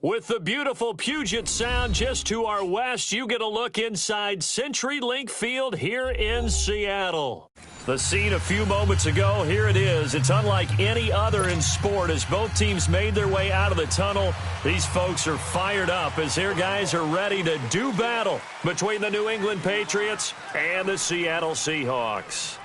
With the beautiful Puget Sound just to our west, you get a look inside CenturyLink Field here in Seattle. The scene a few moments ago, here it is. It's unlike any other in sport as both teams made their way out of the tunnel. These folks are fired up as their guys are ready to do battle between the New England Patriots and the Seattle Seahawks.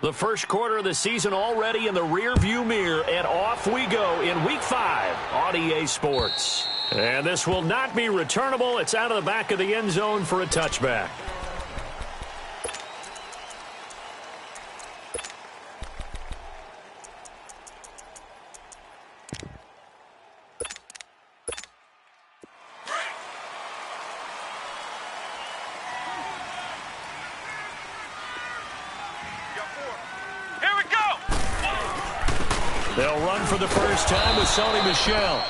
The first quarter of the season already in the rearview mirror, and off we go in Week 5 on EA Sports. And this will not be returnable. It's out of the back of the end zone for a touchback. They'll run for the first time with Sony Michel.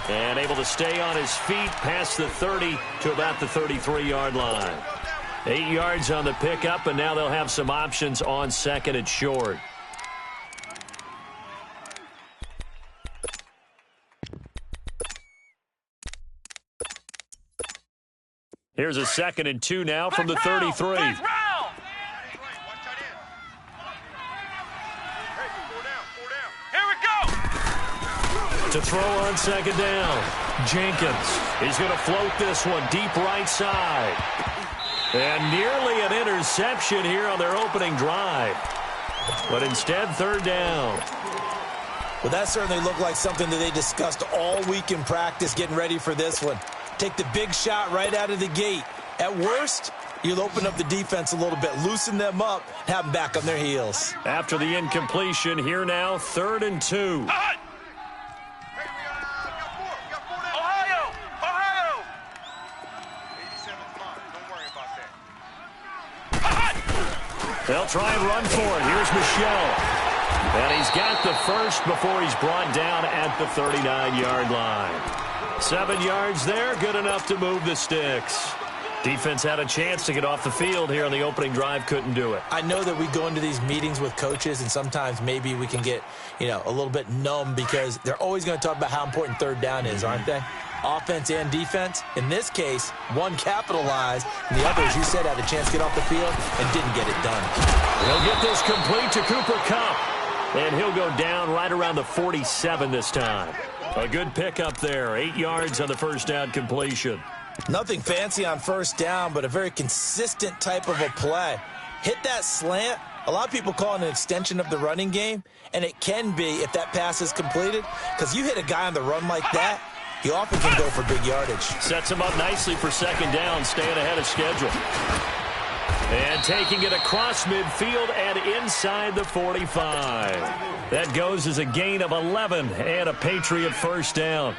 And able to stay on his feet past the 30 to about the 33-yard line. 8 yards on the pickup, and now they'll have some options on second and short. Here's a 2nd and 2 now from the 33. To throw on second down. Jenkins. He's going to float this one deep right side. And nearly an interception here on their opening drive. But instead, third down. Well, that certainly looked like something that they discussed all week in practice getting ready for this one. Take the big shot right out of the gate. At worst, you'll open up the defense a little bit, loosen them up, and have them back on their heels. After the incompletion, here now, 3rd and 2. They'll try and run for it. Here's Michel. And he's got the first before he's brought down at the 39-yard line. 7 yards there, good enough to move the sticks. Defense had a chance to get off the field here on the opening drive, couldn't do it. I know that we go into these meetings with coaches, and sometimes maybe we can get, a little bit numb because they're always going to talk about how important third down is, aren't they? Offense and defense. In this case, one capitalized, and the other, as you said, had a chance to get off the field and didn't get it done. He'll get this complete to Cooper Kupp, and he'll go down right around the 47 this time. A good pickup there, 8 yards on the first down completion. Nothing fancy on first down, but a very consistent type of a play. Hit that slant. A lot of people call it an extension of the running game, and it can be if that pass is completed, because you hit a guy on the run like that, he often can go for big yardage. Sets him up nicely for second down, staying ahead of schedule. And taking it across midfield and inside the 45. That goes as a gain of 11 and a Patriot first down.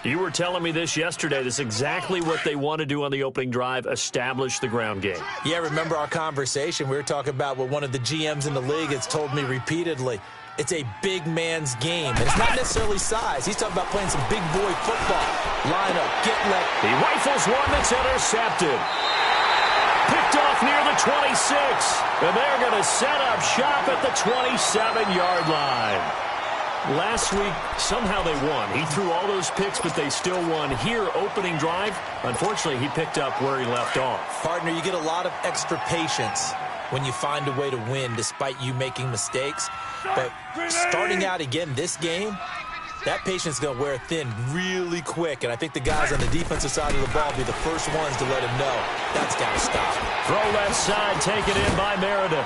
You were telling me this yesterday. This is exactly what they want to do on the opening drive, establish the ground game. Yeah, remember our conversation. We were talking about what one of the GMs in the league has told me repeatedly. It's a big man's game. And it's not necessarily size. He's talking about playing some big boy football. Line up, get let. He rifles one that's intercepted. Picked off near the 26. And they're going to set up shop at the 27-yard line. Last week, somehow they won. He threw all those picks, but they still won. Here, opening drive, unfortunately, he picked up where he left off. Partner, you get a lot of extra patience when you find a way to win despite you making mistakes. But starting out again this game, that patience is going to wear thin really quick. And I think the guys on the defensive side of the ball will be the first ones to let him know that's got to stop. Throw left side, taken in by Meredith.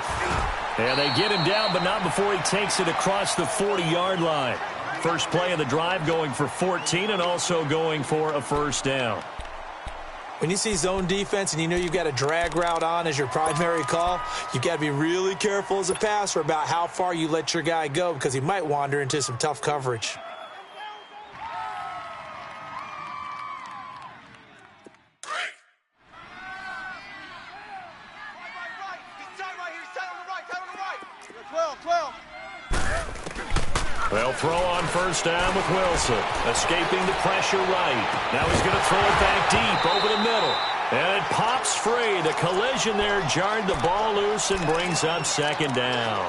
And they get him down, but not before he takes it across the 40-yard line. First play of the drive going for 14 and also going for a first down. When you see zone defense and you know you've got a drag route on as your primary call, you've got to be really careful as a passer about how far you let your guy go because he might wander into some tough coverage. They'll throw on first down with Wilson. Escaping the pressure right. Now he's going to throw it back deep over the middle. And it pops free. The collision there jarred the ball loose and brings up second down.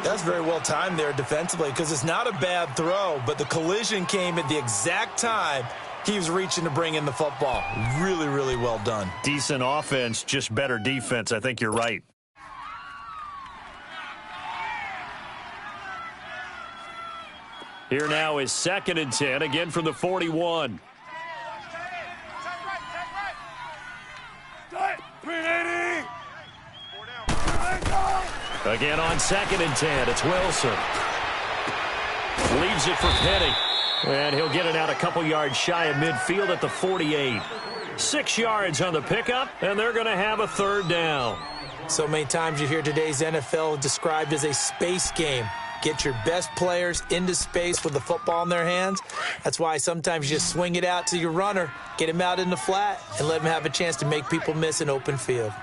That's very well timed there defensively because it's not a bad throw, but the collision came at the exact time he was reaching to bring in the football. Really, really well done. Decent offense, just better defense. I think you're right. Here now is 2nd and 10, again from the 41. Again on 2nd and 10, it's Wilson. Leaves it for Penny. And he'll get it out a couple yards shy of midfield at the 48. 6 yards on the pickup, and they're going to have a 3rd down. So many times you hear today's NFL described as a space game. Get your best players into space with the football in their hands. That's why sometimes you just swing it out to your runner, get him out in the flat, and let him have a chance to make people miss an open field.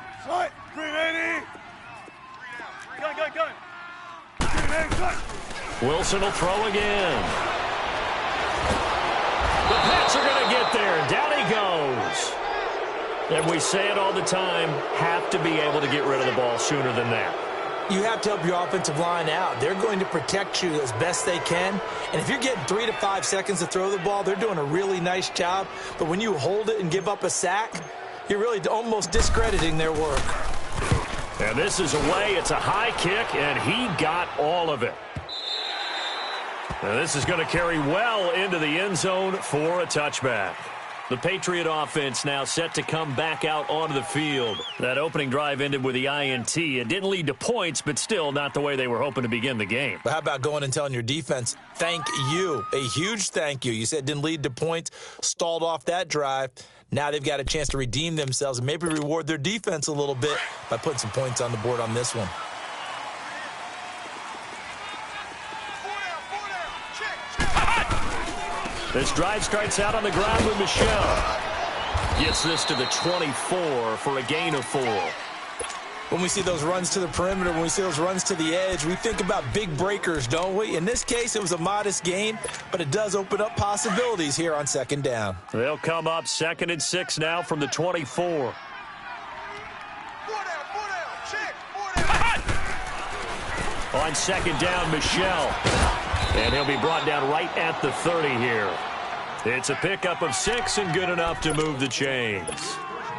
Wilson will throw again. The Pats are going to get there. Down he goes. And we say it all the time, have to be able to get rid of the ball sooner than that. You have to help your offensive line out. They're going to protect you as best they can. And if you're getting 3 to 5 seconds to throw the ball, they're doing a really nice job. But when you hold it and give up a sack, you're really almost discrediting their work. And this is away. It's a high kick, and he got all of it. And this is going to carry well into the end zone for a touchback. The Patriot offense now set to come back out onto the field. That opening drive ended with the INT. It didn't lead to points, but still not the way they were hoping to begin the game. But how about going and telling your defense, thank you, a huge thank you. You said it didn't lead to points, stalled off that drive. Now they've got a chance to redeem themselves and maybe reward their defense a little bit by putting some points on the board on this one. This drive starts out on the ground with Michelle. Gets this to the 24 for a gain of 4. When we see those runs to the perimeter, when we see those runs to the edge, we think about big breakers, don't we? In this case, it was a modest gain, but it does open up possibilities here on 2nd down. They'll come up 2nd and 6 now from the 24. On 2nd down, Michelle. And he'll be brought down right at the 30 here. It's a pickup of 6 and good enough to move the chains.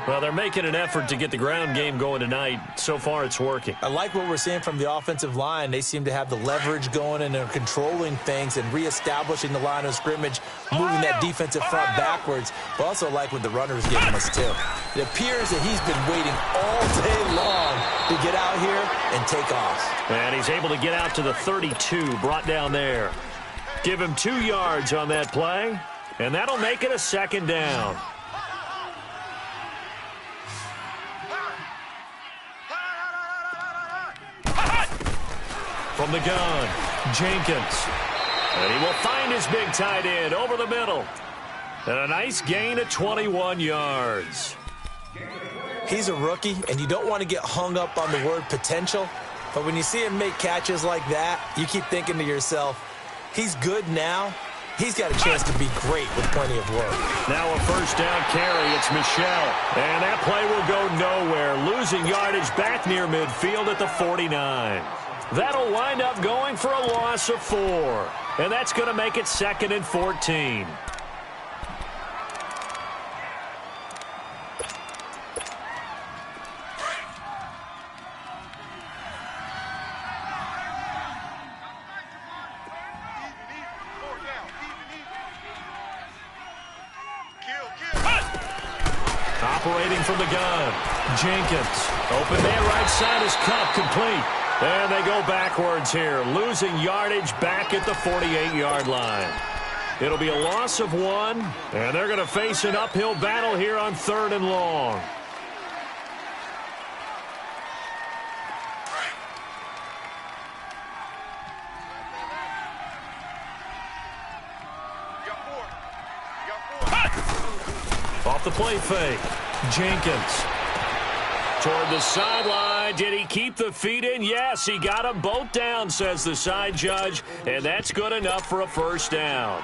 Well, they're making an effort to get the ground game going tonight. So far, it's working. I like what we're seeing from the offensive line. They seem to have the leverage going, and they're controlling things and reestablishing the line of scrimmage, moving that defensive front backwards. But also like what the runner's giving us, too. It appears that he's been waiting all day long to get out here and take off. And he's able to get out to the 32, brought down there. Give him 2 yards on that play, and that'll make it a 2nd down. From the gun, Jenkins. And he will find his big tight end over the middle. And a nice gain of 21 yards. He's a rookie, and you don't want to get hung up on the word potential. But when you see him make catches like that, you keep thinking to yourself, he's good now. He's got a chance to be great with plenty of work. Now a 1st down carry. It's Michelle. And that play will go nowhere. Losing yardage back near midfield at the 49. That'll wind up going for a loss of 4. And that's going to make it 2nd and 14. Operating from the gun, Jenkins. Open man right side is cut, complete. And they go backwards here, losing yardage back at the 48-yard line. It'll be a loss of 1, and they're going to face an uphill battle here on 3rd and long. Off the play fake, Jenkins. Toward the sideline. Did he keep the feet in? Yes, he got them both down, says the side judge, and that's good enough for a 1st down.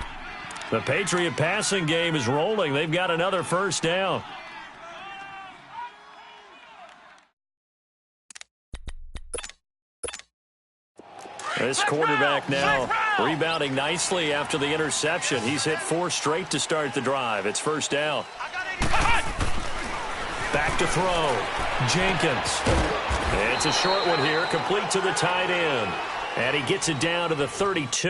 The Patriot passing game is rolling. They've got another 1st down. This quarterback now rebounding nicely after the interception. He's hit 4 straight to start the drive. It's first down. Back to throw. Jenkins. It's a short one here, complete to the tight end. And he gets it down to the 32.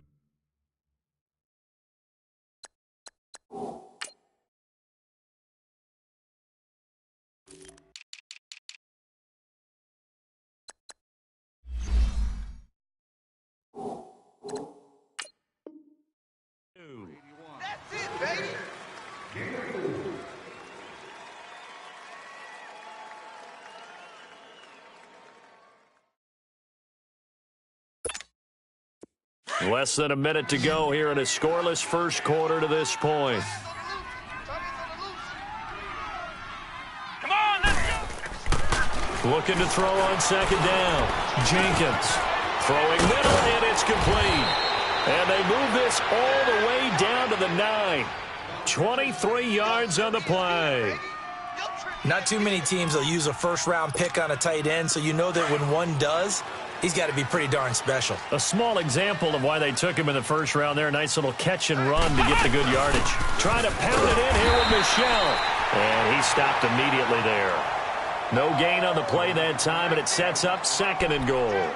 That's it, baby. Less than a minute to go here in a scoreless first quarter to this point. Come on, let's go. Looking to throw on second down. Jenkins throwing middle, and it's complete. And they move this all the way down to the 9. 23 yards on the play. Not too many teams will use a first-round pick on a tight end, so you know that when one does, he's got to be pretty darn special. A small example of why they took him in the first round there. Nice little catch and run to get the good yardage. Trying to pound it in here with Michel. And he stopped immediately there. No gain on the play that time, and it sets up 2nd and goal.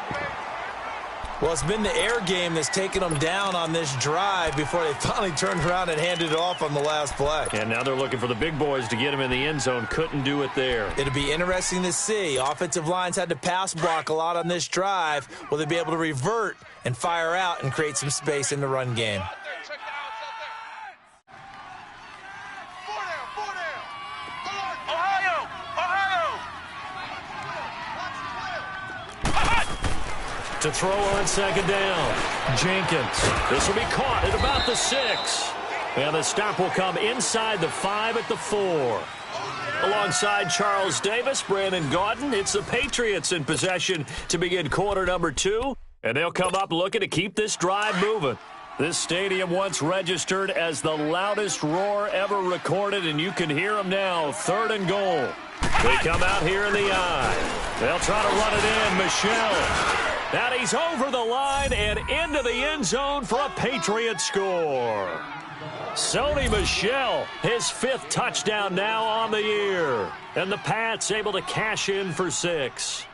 Well, it's been the air game that's taken them down on this drive before they finally turned around and handed it off on the last play. And now they're looking for the big boys to get him in the end zone. Couldn't do it there. It'll be interesting to see. Offensive lines had to pass block a lot on this drive. Will they be able to revert and fire out and create some space in the run game? To throw on second down. Jenkins. This will be caught at about the 6. And the stop will come inside the 5 at the 4. Alongside Charles Davis, Brandon Gaudin, it's the Patriots in possession to begin quarter number 2. And they'll come up looking to keep this drive moving. This stadium once registered as the loudest roar ever recorded, and you can hear them now. 3rd and goal. They come out here in the eye. They'll try to run it in. Michel. And he's over the line and into the end zone for a Patriot score. Sony Michel, his 5th touchdown now on the year. And the Pats able to cash in for 6.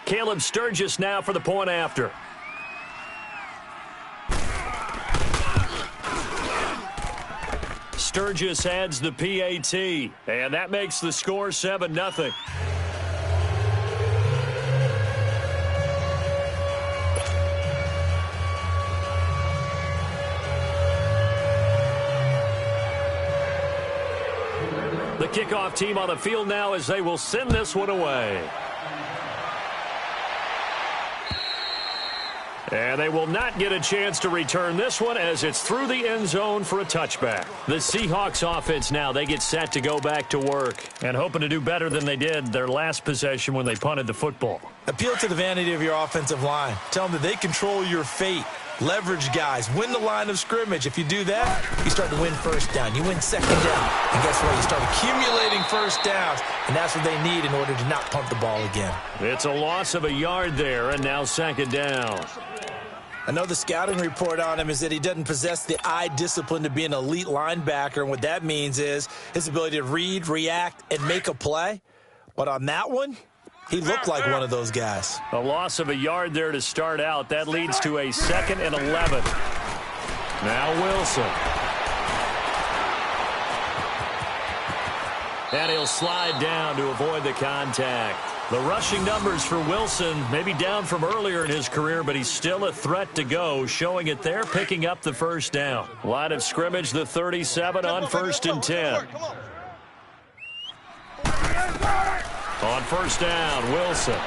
Caleb Sturgis now for the point after. Sturgis adds the PAT, and that makes the score 7-0. The kickoff team on the field now as they will send this one away. And they will not get a chance to return this one as it's through the end zone for a touchback. The Seahawks offense now, they get set to go back to work and hoping to do better than they did their last possession when they punted the football. Appeal to the vanity of your offensive line. Tell them that they control your fate. Leverage guys. Win the line of scrimmage. If you do that, you start to win first down. You win second down. And guess what? You start accumulating first downs. And that's what they need in order to not punt the ball again. It's a loss of a yard there, and now 2nd down. I know the scouting report on him is that he doesn't possess the eye discipline to be an elite linebacker. And what that means is his ability to read, react, and make a play. But on that one, he looked like one of those guys. A loss of a yard there to start out. That leads to a 2nd and 11. Now Wilson. And he'll slide down to avoid the contact. The rushing numbers for Wilson maybe down from earlier in his career, but he's still a threat to go, showing it there, picking up the first down. Line of scrimmage, the 37 on 1st and 10. On 1st down, Wilson.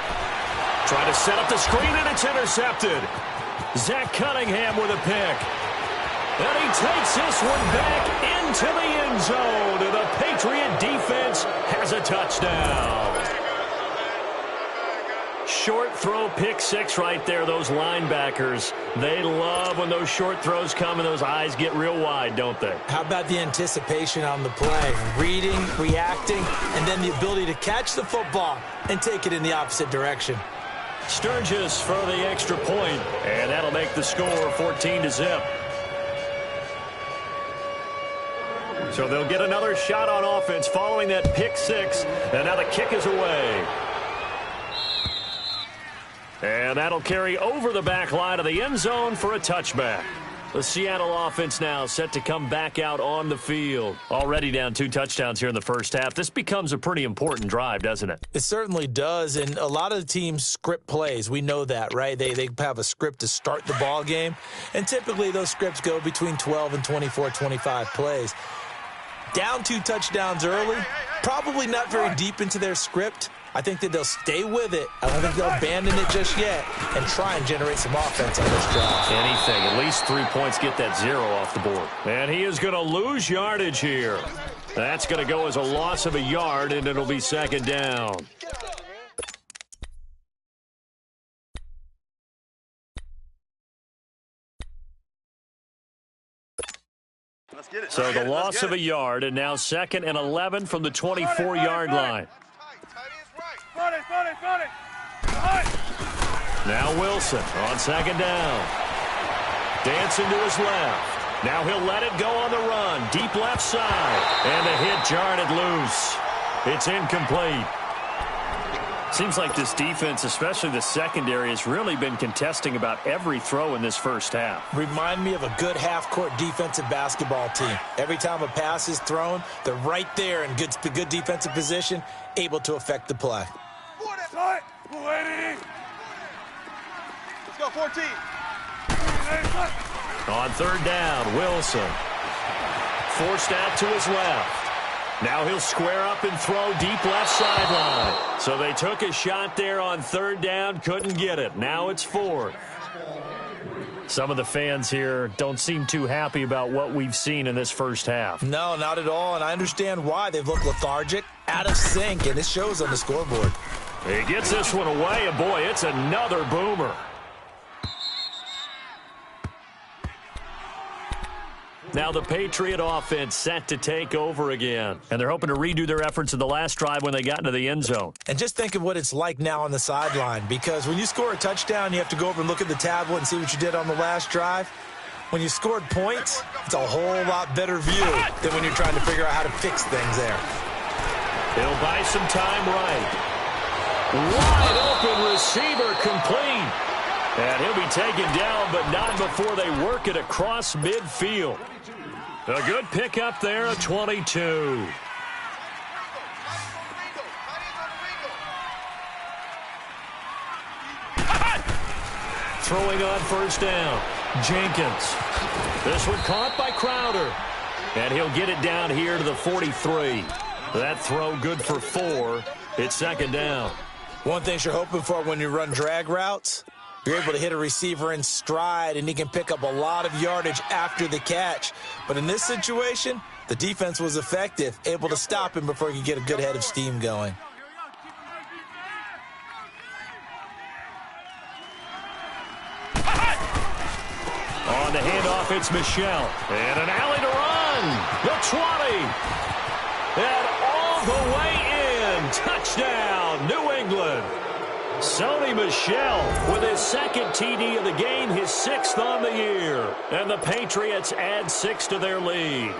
Trying to set up the screen, and it's intercepted. Zach Cunningham with a pick. And he takes this one back into the end zone. And the Patriot defense has a touchdown. Short throw, pick six right there. Those linebackers, they love when those short throws come and those eyes get real wide, don't they? How about the anticipation on the play? Reading, reacting, and then the ability to catch the football and take it in the opposite direction. Sturgis for the extra point, and that'll make the score 14-0. So they'll get another shot on offense following that pick six, and now the kick is away. And that'll carry over the back line of the end zone for a touchback. The Seattle offense now set to come back out on the field. Already down 2 touchdowns here in the first half. This becomes a pretty important drive, doesn't it? It certainly does, and a lot of the teams script plays. We know that, right? They have a script to start the ball game, and typically those scripts go between 12 and 24, 25 plays. Down 2 touchdowns early, probably not very deep into their script. I think that they'll stay with it. I don't think they'll abandon it just yet and try and generate some offense on this drive. Anything. At least 3 points, get that 0 off the board. And he is going to lose yardage here. That's going to go as a loss of a yard, and it'll be second down. So the loss of a yard, and now 2nd and 11 from the 24-yard line. Now Wilson on 2nd down. Dancing to his left. Now he'll let it go on the run. Deep left side. And the hit jarred loose. It's incomplete. Seems like this defense, especially the secondary, has really been contesting about every throw in this first half. Remind me of a good half-court defensive basketball team. Every time a pass is thrown, they're right there in good defensive position, able to affect the play. Let's go, 14. On 3rd down, Wilson. Forced out to his left. Now he'll square up and throw deep left sideline. So they took a shot there on 3rd down, couldn't get it. Now it's 4th. Some of the fans here don't seem too happy about what we've seen in this first half. No, not at all, and I understand why. They've looked lethargic, out of sync, and it shows on the scoreboard. He gets this one away, and boy, it's another boomer. Now the Patriot offense set to take over again. And they're hoping to redo their efforts in the last drive when they got into the end zone. And just think of what it's like now on the sideline, because when you score a touchdown, you have to go over and look at the tablet and see what you did on the last drive. When you scored points, it's a whole lot better view than when you're trying to figure out how to fix things there. He'll buy some time right. Wide open receiver complete. And he'll be taken down, but not before they work it across midfield. A good pickup there, a 22. Throwing on 1st down, Jenkins. This one caught by Crowder. And he'll get it down here to the 43. That throw good for 4. It's 2nd down. One thing you're hoping for when you run drag routes, you're able to hit a receiver in stride, and he can pick up a lot of yardage after the catch. But in this situation, the defense was effective, able to stop him before he could get a good head of steam going. On the handoff, it's Michel. And an alley to run. The 20. And all the way in. Touchdown, New England. Sony Michel with his 2nd TD of the game, his 6th on the year. And the Patriots add 6 to their lead.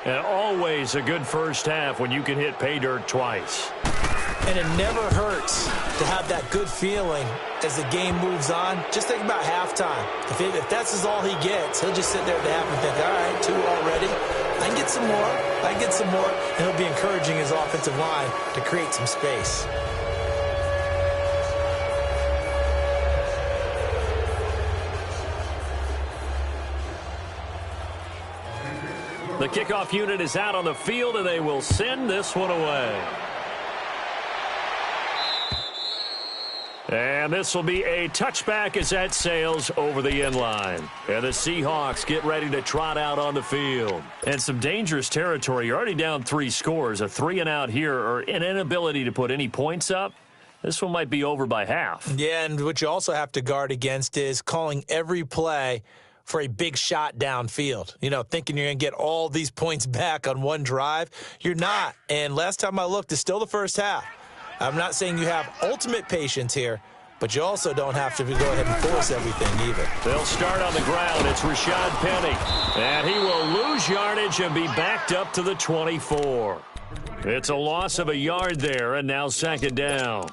And always a good first half when you can hit pay dirt twice. And it never hurts to have that good feeling as the game moves on. Just think about halftime. If that's all he gets, he'll just sit there at the half and think, all right, 2 already. I can get some more. I can get some more. And he'll be encouraging his offensive line to create some space. The kickoff unit is out on the field, and they will send this one away. And this will be a touchback as that sails over the end line. And the Seahawks get ready to trot out on the field. And some dangerous territory. You're already down 3 scores. A 3-and-out here, or an inability to put any points up. This one might be over by half. Yeah, and what you also have to guard against is calling every play for a big shot downfield. You know, thinking you're going to get all these points back on one drive. You're not. And last time I looked, it's still the first half. I'm not saying you have ultimate patience here, but you also don't have to go ahead and force everything either. They'll start on the ground. It's Rashad Penny. And he will lose yardage and be backed up to the 24. It's a loss of a yard there, and now second down.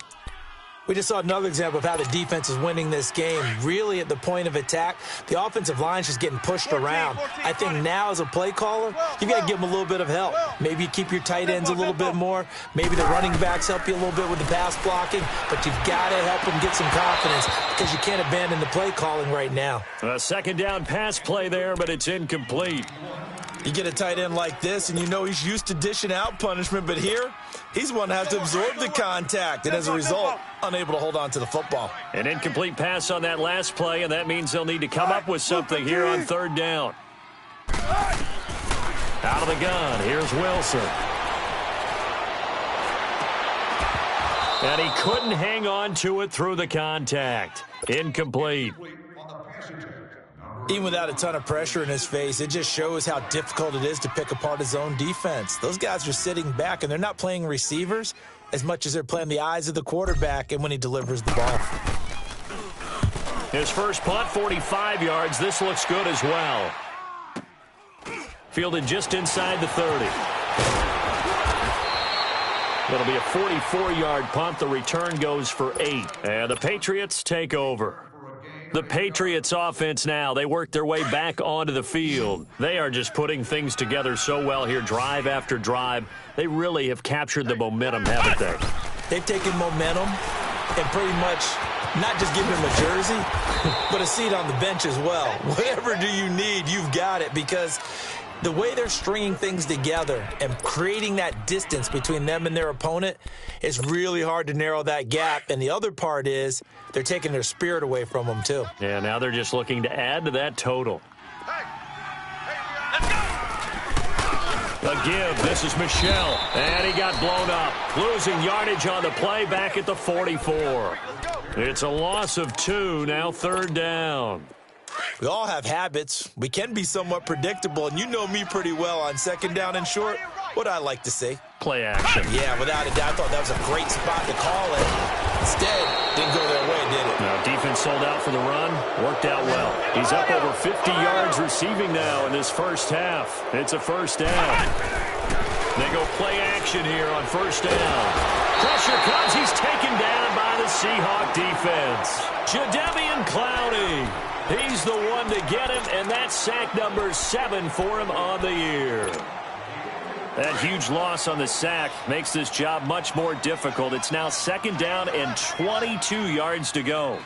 We just saw another example of how the defense is winning this game. Really at the point of attack, the offensive line's just getting pushed around. I think now as a play caller, you got to give them a little bit of help. Maybe you keep your tight ends a little bit more. Maybe the running backs help you a little bit with the pass blocking. But you've got to help them get some confidence because you can't abandon the play calling right now. A second down pass play there, but it's incomplete. You get a tight end like this, and you know he's used to dishing out punishment, but here, he's one that has to absorb the contact, and as a result, unable to hold on to the football. An incomplete pass on that last play, and that means they'll need to come up with something here on third down. Out of the gun, here's Wilson. And he couldn't hang on to it through the contact. Incomplete. Even without a ton of pressure in his face, it just shows how difficult it is to pick apart his own defense. Those guys are sitting back, and they're not playing receivers as much as they're playing the eyes of the quarterback and when he delivers the ball. His first punt, 45 yards. This looks good as well. Fielded just inside the 30. It'll be a 44-yard punt. The return goes for 8. And the Patriots take over. The Patriots offense now, they work their way back onto the field. They are just putting things together so well here, drive after drive. They really have captured the momentum, haven't they? They've taken momentum and pretty much not just given him a jersey, but a seat on the bench as well. Whatever do you need, you've got it, because the way they're stringing things together and creating that distance between them and their opponent is really hard to narrow that gap. And the other part is they're taking their spirit away from them, too. Yeah, now they're just looking to add to that total. A give. This is Michel. And he got blown up. Losing yardage on the play back at the 44. It's a loss of 2, now third down. We all have habits. We can be somewhat predictable, and you know me pretty well on second down and short. What I like to see. Play action. Yeah, without a doubt, I thought that was a great spot to call it. Instead, didn't go their way, did it? Now, defense sold out for the run. Worked out well. He's up over 50 yards receiving now in this first half. It's a first down. They go play action here on first down. Pressure comes. He's taken down by the Seahawk defense. Jadeveon Clowney. He's the one to get him, and that's sack number 7 for him on the year. That huge loss on the sack makes this job much more difficult. It's now second down and 22 yards to go.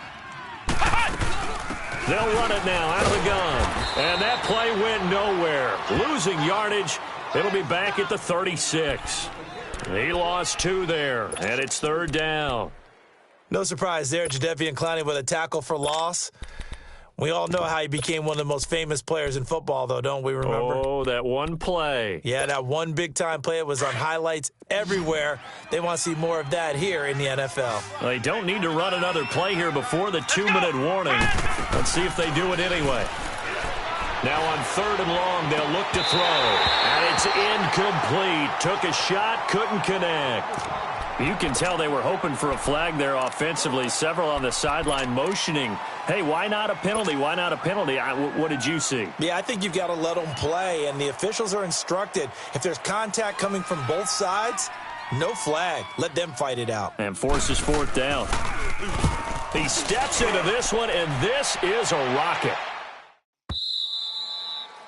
They'll run it now out of the gun. And that play went nowhere. Losing yardage. It'll be back at the 36. He lost 2 there, and it's third down. No surprise there, Jadeveon Clowney with a tackle for loss. We all know how he became one of the most famous players in football, though, don't we remember? Oh, that one play. Yeah, that one big-time play. It was on highlights everywhere. They want to see more of that here in the NFL. They don't need to run another play here before the 2-minute warning. Let's see if they do it anyway. Now on third and long, they'll look to throw. And it's incomplete. Took a shot, couldn't connect. You can tell they were hoping for a flag there offensively. Several on the sideline motioning, hey, why not a penalty? Why not a penalty? What did you see? Yeah, I think you've got to let them play, and the officials are instructed. If there's contact coming from both sides, no flag. Let them fight it out. And forces fourth down. He steps into this one, and this is a rocket.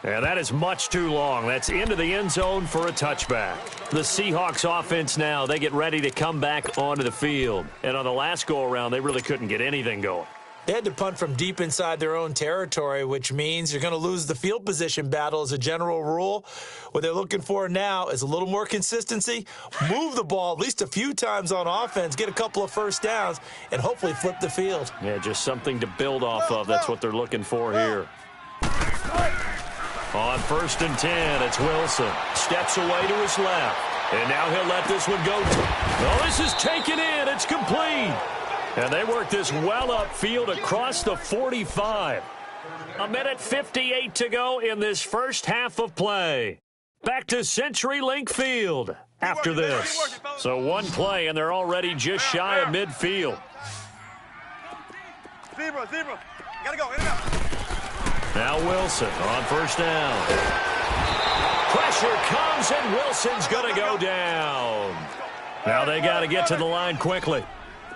And that is much too long. That's into the end zone for a touchback. The Seahawks offense now, they get ready to come back onto the field. And on the last go-around, they really couldn't get anything going. They had to punt from deep inside their own territory, which means you're going to lose the field position battle as a general rule. What they're looking for now is a little more consistency, move the ball at least a few times on offense, get a couple of first downs, and hopefully flip the field. Yeah, just something to build off of. That's what they're looking for here. On first and 10, it's Wilson. Steps away to his left. And now he'll let this one go. Oh, this is taken in. it's complete. And they work this well upfield across the 45. 1:58 to go in this first half of play. Back to CenturyLink Field after this. So one play, and they're already just shy of midfield. Zebra. Gotta go. Now Wilson on first down. Pressure comes, and Wilson's going to go down. Now they got to get to the line quickly.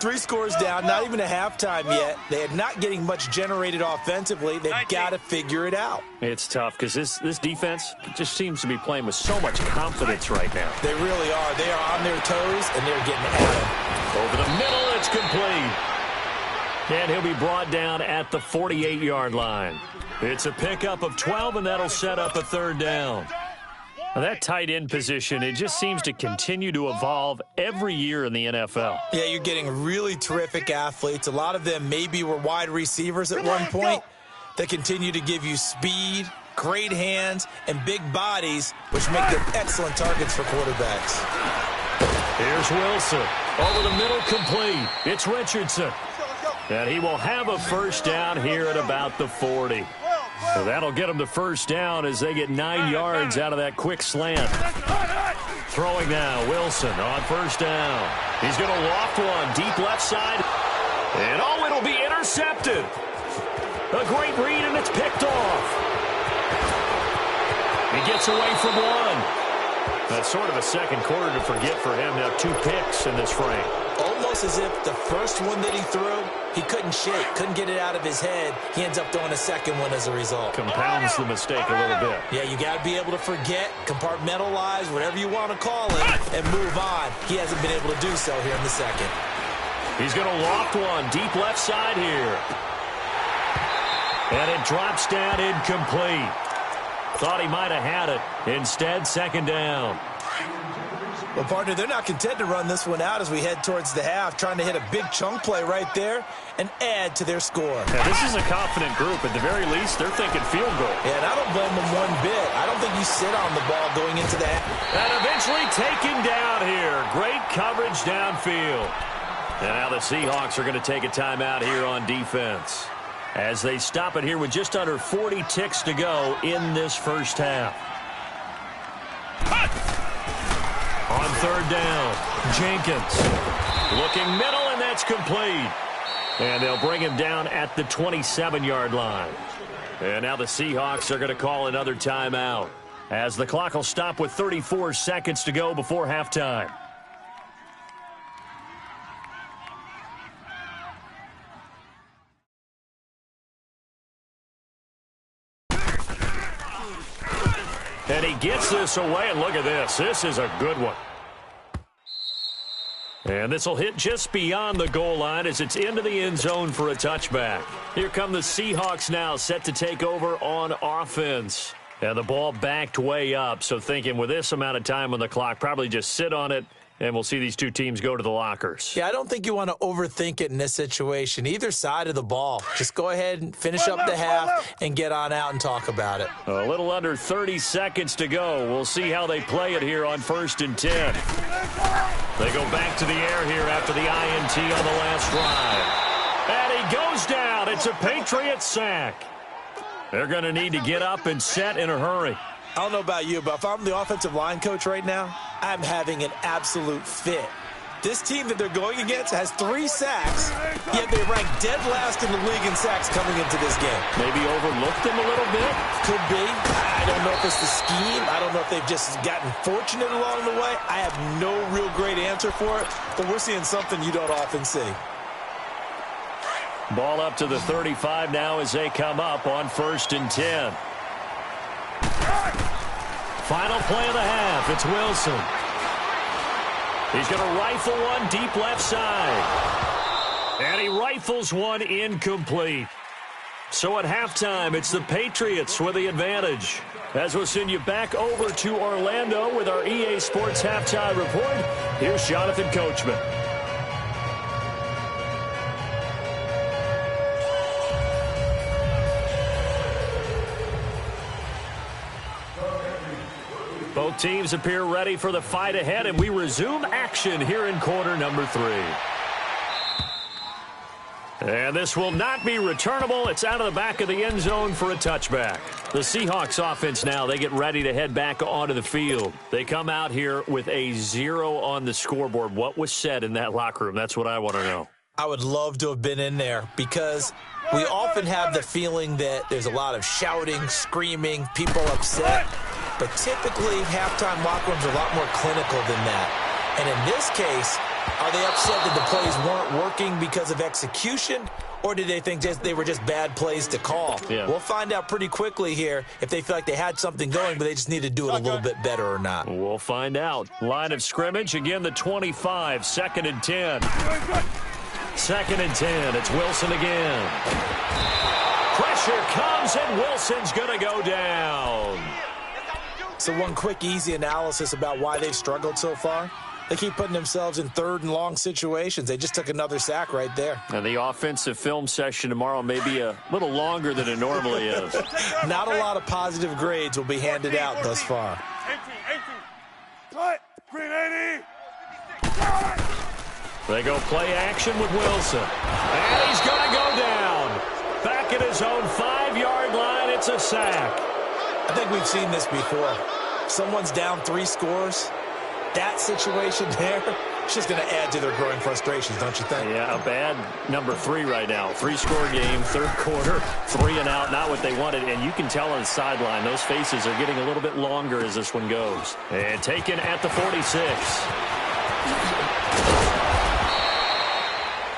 3 scores down, not even a halftime yet. They are not getting much generated offensively. They've got to figure it out. It's tough because this defense just seems to be playing with so much confidence right now. They really are. They are on their toes, and they're getting at it. Over the middle, it's complete. And he'll be brought down at the 48-yard line. It's a pickup of 12, and that'll set up a third down. Now, that tight end position, it just seems to continue to evolve every year in the NFL. Yeah, you're getting really terrific athletes. A lot of them maybe were wide receivers at one point. They continue to give you speed, great hands, and big bodies, which make them excellent targets for quarterbacks. Here's Wilson. Over the middle, complete. It's Richardson. And he will have a first down here at about the 40. So that'll get them the first down as they get 9 yards out of that quick slant. Throwing now, Wilson on first down. He's going to loft one deep left side. And it'll be intercepted. A great read, and it's picked off. He gets away from one. That's sort of a second quarter to forget for him. Now 2 picks in this frame. Almost as if the first one that he threw, he couldn't shake, couldn't get it out of his head. He ends up throwing a second one as a result. Compounds the mistake a little bit. Yeah, you got to be able to forget, compartmentalize, whatever you want to call it, and move on. He hasn't been able to do so here in the second. He's going to loft one deep left side here. And it drops down incomplete. Thought he might have had it. Instead, second down. Well, partner, they're not content to run this one out as we head towards the half, trying to hit a big chunk play right there and add to their score. Yeah, this is a confident group. At the very least, they're thinking field goal. Yeah, and I don't blame them one bit. I don't think you sit on the ball going into the half. And eventually taken down here. Great coverage downfield. And now the Seahawks are going to take a timeout here on defense as they stop it here with just under 40 ticks to go in this first half. On third down, Jenkins looking middle, and that's complete. And they'll bring him down at the 27-yard line. And now the Seahawks are going to call another timeout as the clock will stop with 34 seconds to go before halftime. And he gets this away, and look at this. This is a good one. And this will hit just beyond the goal line as it's into the end zone for a touchback. Here come the Seahawks now, set to take over on offense. And the ball backed way up, so thinking with this amount of time on the clock, probably just sit on it, and we'll see these two teams go to the lockers. Yeah, I don't think you want to overthink it in this situation. Either side of the ball. Just go ahead and finish up the half and get on out and talk about it. A little under 30 seconds to go. We'll see how they play it here on 1st and 10. They go back to the air here after the INT on the last drive. And he goes down. It's a Patriot sack. They're going to need to get up and set in a hurry. I don't know about you, but if I'm the offensive line coach right now, I'm having an absolute fit. This team that they're going against has 3 sacks, yet they rank dead last in the league in sacks coming into this game. Maybe overlooked them a little bit? Could be. I don't know if it's the scheme. I don't know if they've just gotten fortunate along the way. I have no real great answer for it, but we're seeing something you don't often see. Ball up to the 35 now as they come up on 1st and 10. Final play of the half. It's Wilson. He's going to rifle one deep left side. And he rifles one incomplete. So at halftime, it's the Patriots with the advantage. As we'll send you back over to Orlando with our EA Sports Halftime Report, here's Jonathan Coachman. Both teams appear ready for the fight ahead, and we resume action here in quarter number 3. And this will not be returnable. It's out of the back of the end zone for a touchback. The Seahawks offense now, they get ready to head back onto the field. They come out here with a 0 on the scoreboard. What was said in that locker room? That's what I want to know. I would love to have been in there because we often have the feeling that there's a lot of shouting, screaming, people upset. But typically, halftime locker rooms are a lot more clinical than that. And in this case, are they upset that the plays weren't working because of execution, or did they think they were just bad plays to call? Yeah. We'll find out pretty quickly here if they feel like they had something going, but they just need to do it a little bit better or not. We'll find out. Line of scrimmage, again, the 25, 2nd and 10. 2nd and 10. It's Wilson again. Pressure comes, and Wilson's going to go down. So one quick, easy analysis about why they've struggled so far. They keep putting themselves in 3rd and long situations. They just took another sack right there. And the offensive film session tomorrow may be a little longer than it normally is. Not a lot of positive grades will be handed out thus far. 18. Green 80. They go play action with Wilson. And he's going to go down. Back at his own 5-yard line, it's a sack. I think we've seen this before. Someone's down 3 scores. That situation there, it's just going to add to their growing frustrations, don't you think? Yeah, a bad number 3 right now. 3-score game, 3rd quarter, 3 and out, not what they wanted. And you can tell on the sideline, those faces are getting a little bit longer as this one goes. And taken at the 46.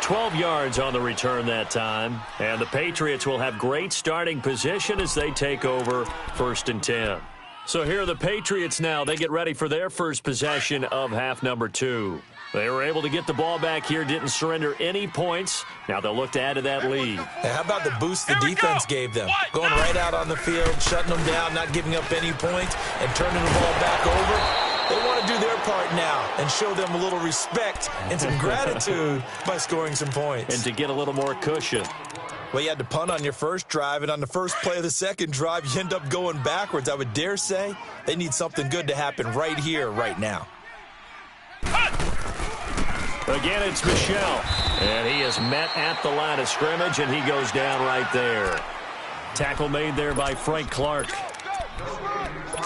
12 yards on the return that time. And the Patriots will have great starting position as they take over 1st and 10. So here are the Patriots now. They get ready for their first possession of half number 2. They were able to get the ball back here, didn't surrender any points. Now they'll look to add to that lead. Now, how about the boost the defense gave them? Going right out on the field, shutting them down, not giving up any points, and turning the ball back over. They want to do their part now and show them a little respect and some gratitude by scoring some points. And to get a little more cushion. Well, you had to punt on your first drive, and on the first play of the second drive, you end up going backwards. I would dare say they need something good to happen right here, right now. Again, it's Michel. And he is met at the line of scrimmage, and he goes down right there. Tackle made there by Frank Clark.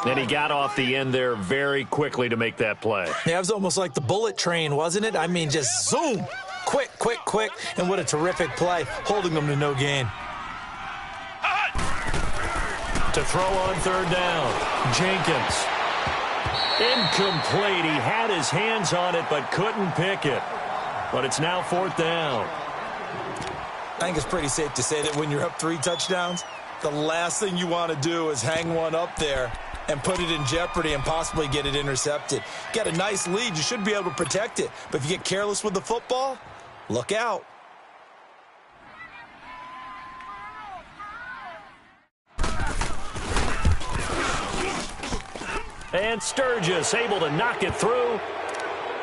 And he got off the end there very quickly to make that play. Yeah, it was almost like the bullet train, wasn't it? I mean, just zoom. Quick, quick, quick. And what a terrific play, holding them to no gain. To throw on 3rd down, Jenkins. Incomplete. He had his hands on it but couldn't pick it. But it's now 4th down. I think it's pretty safe to say that when you're up 3 touchdowns, the last thing you want to do is hang one up there and put it in jeopardy and possibly get it intercepted. Get a nice lead, you should be able to protect it. But if you get careless with the football, look out. And Sturgis able to knock it through.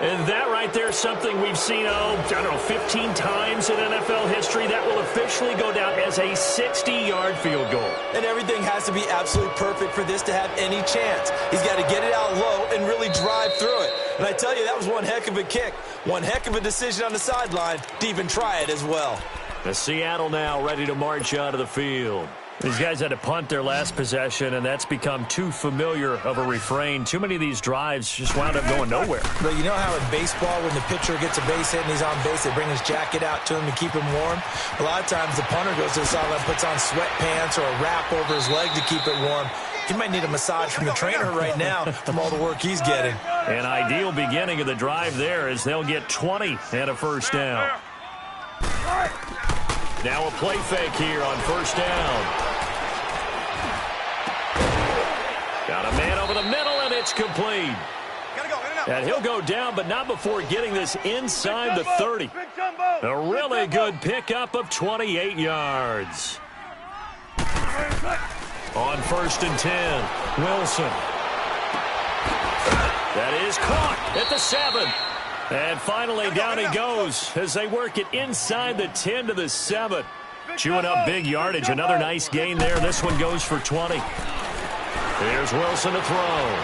And that right there is something we've seen, 15 times in NFL history. That will officially go down as a 60-yard field goal. And everything has to be absolutely perfect for this to have any chance. He's got to get it out low and really drive through it. And I tell you, that was one heck of a kick. One heck of a decision on the sideline to even try it as well. The Seattle now ready to march out of the field. These guys had to punt their last possession, and that's become too familiar of a refrain. Too many of these drives just wound up going nowhere. But you know how in baseball, when the pitcher gets a base hit and he's on base, they bring his jacket out to him to keep him warm? A lot of times the punter goes to the sideline, puts on sweatpants or a wrap over his leg to keep it warm. He might need a massage from the trainer right now from all the work he's getting. An ideal beginning of the drive there as they'll get 20 and a 1st down. Now a play fake here on 1st down. Got a man over the middle, and it's complete. And he'll go down, but not before getting this inside the 30. A really good pickup of 28 yards. On 1st and 10, Wilson. That is caught at the 7. And finally down he goes as they work it inside the 10 to the 7. Chewing up big yardage. Another nice gain there. This one goes for 20. Here's Wilson to throw.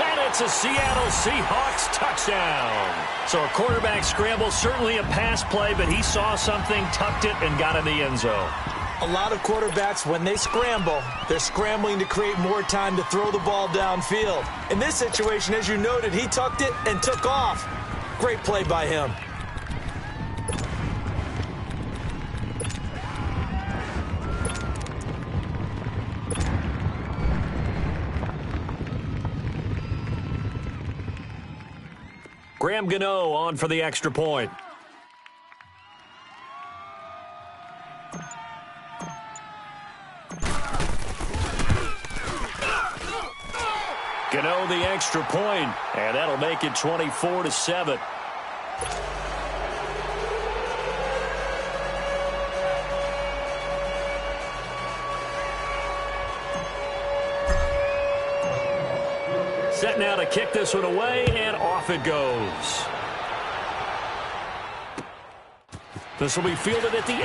And That's a Seattle Seahawks touchdown. So a quarterback scramble, certainly a pass play, but he saw something, tucked it, and got in the end zone. A lot of quarterbacks, when they scramble, they're scrambling to create more time to throw the ball downfield. In this situation, as you noted, he tucked it and took off. Great play by him. Graham Gano on for the extra point. Gano the extra point, and that'll make it 24-7. Set now to kick this one away, and off it goes. This will be fielded at the 8.